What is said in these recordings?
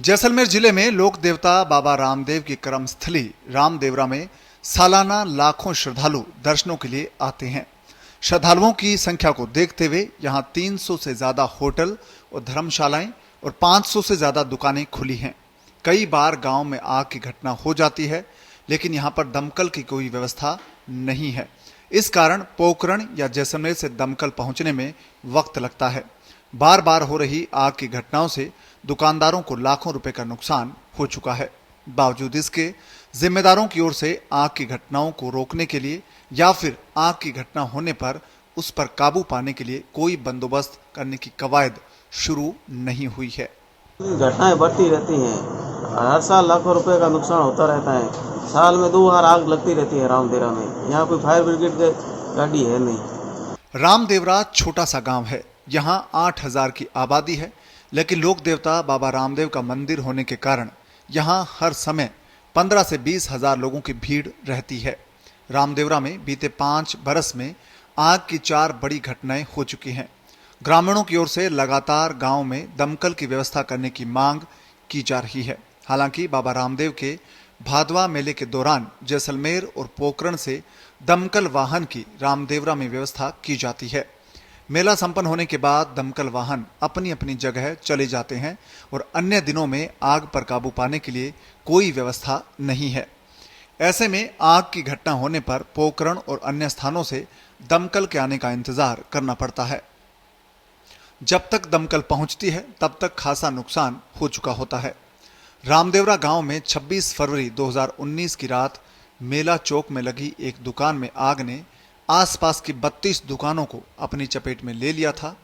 जैसलमेर जिले में लोक देवता बाबा रामदेव की कर्मस्थली रामदेवरा में सालाना लाखों श्रद्धालु दर्शनों के लिए आते हैं। श्रद्धालुओं की संख्या को देखते हुए यहां 300 से ज्यादा होटल और धर्मशालाएं और 500 से ज्यादा दुकानें खुली हैं। कई बार गांव में आग की घटना हो जाती है, लेकिन यहां पर दमकल की कोई व्यवस्था नहीं है। इस कारण पोखरण या जैसलमेर से दमकल पहुंचने में वक्त लगता है। बार बार हो रही आग की घटनाओं से दुकानदारों को लाखों रुपए का नुकसान हो चुका है। बावजूद इसके जिम्मेदारों की ओर से आग की घटनाओं को रोकने के लिए या फिर आग की घटना होने पर उस पर काबू पाने के लिए कोई बंदोबस्त करने की कवायद शुरू नहीं हुई है। घटनाएं बढ़ती रहती हैं। हर साल लाखों रुपए का नुकसान होता रहता है। साल में 2 बार आग लगती रहती है रामदेवरा में। यहाँ कोई फायर ब्रिगेड की गाड़ी है नहीं। रामदेवरा छोटा सा गांव है। यहाँ 8000 की आबादी है, लेकिन लोक देवता बाबा रामदेव का मंदिर होने के कारण यहाँ हर समय 15 से 20 हजार लोगों की भीड़ रहती है। रामदेवरा में बीते 5 बरस में आग की 4 बड़ी घटनाएं हो चुकी हैं। ग्रामीणों की ओर से लगातार गांव में दमकल की व्यवस्था करने की मांग की जा रही है। हालांकि बाबा रामदेव के भादवा मेले के दौरान जैसलमेर और पोखरण से दमकल वाहन की रामदेवरा में व्यवस्था की जाती है। मेला संपन्न होने के बाद दमकल वाहन अपनी अपनी जगह चले जाते हैं और अन्य दिनों में आग पर काबू पाने के लिए कोई व्यवस्था नहीं है। ऐसे में आग की घटना होने पर पोखरण और अन्य स्थानों से दमकल के आने का इंतजार करना पड़ता है। जब तक दमकल पहुंचती है तब तक खासा नुकसान हो चुका होता है। रामदेवरा गांव में 26 फरवरी 2019 की रात मेला चौक में लगी एक दुकान में आग ने आसपास की 32 दुकानों को अपनी चपेट में ले लिया था।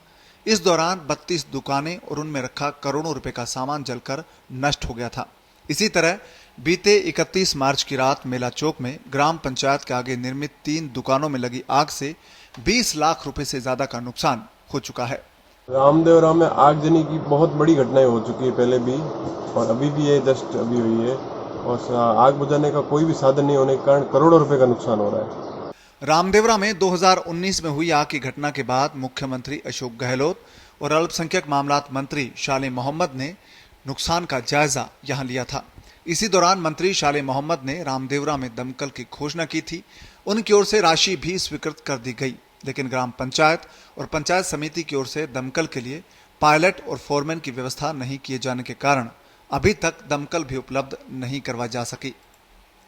इस दौरान 32 दुकानें और उनमें रखा करोड़ों रुपए का सामान जलकर नष्ट हो गया था। इसी तरह बीते 31 मार्च की रात मेला चौक में ग्राम पंचायत के आगे निर्मित 3 दुकानों में लगी आग से 20 लाख रुपए से ज्यादा का नुकसान हो चुका है। रामदेवरा में आगजनी की बहुत बड़ी घटनाएं हो चुकी है, पहले भी और अभी भी ये जस्ट अभी हुई है, और आग बुझाने का कोई भी साधन नहीं होने के कारण करोड़ों रुपए का नुकसान हो रहा है। रामदेवरा में 2019 में हुई आग की घटना के बाद मुख्यमंत्री अशोक गहलोत और अल्पसंख्यक मामलात मंत्री शाले मोहम्मद ने नुकसान का जायजा यहां लिया था। इसी दौरान मंत्री शाले मोहम्मद ने रामदेवरा में दमकल की घोषणा की थी। उनकी ओर से राशि भी स्वीकृत कर दी गई, लेकिन ग्राम पंचायत और पंचायत समिति की ओर से दमकल के लिए पायलट और फोरमैन की व्यवस्था नहीं किए जाने के कारण अभी तक दमकल भी उपलब्ध नहीं करवाई जा सकी।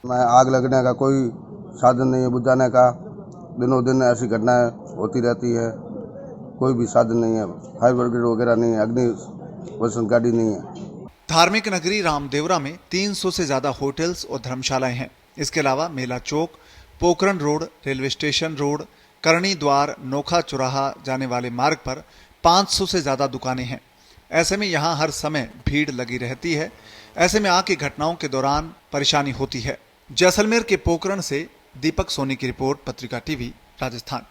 आग लगने का कोई साधन नहीं है, बुझाने का दिनों दिन ऐसी घटनाएं होती रहती है। कोई भी साधन नहीं है, फायर ब्रिगेड वगैरह नहीं है, अग्निशमन गाड़ी नहीं है। धार्मिक नगरी रामदेवरा में 300 से ज्यादा होटल्स और धर्मशालाएं हैं। इसके अलावा Mela Chowk, Pokhran road, railway station road, Karni Dwar, Nokha चौराहा जाने वाले मार्ग पर 500 से ज्यादा दुकानें हैं। ऐसे में यहाँ हर समय भीड़ लगी रहती है। ऐसे में आग की घटनाओं के दौरान परेशानी होती है। जैसलमेर के पोखरण से दीपक सोनी की रिपोर्ट, पत्रिका टीवी, राजस्थान।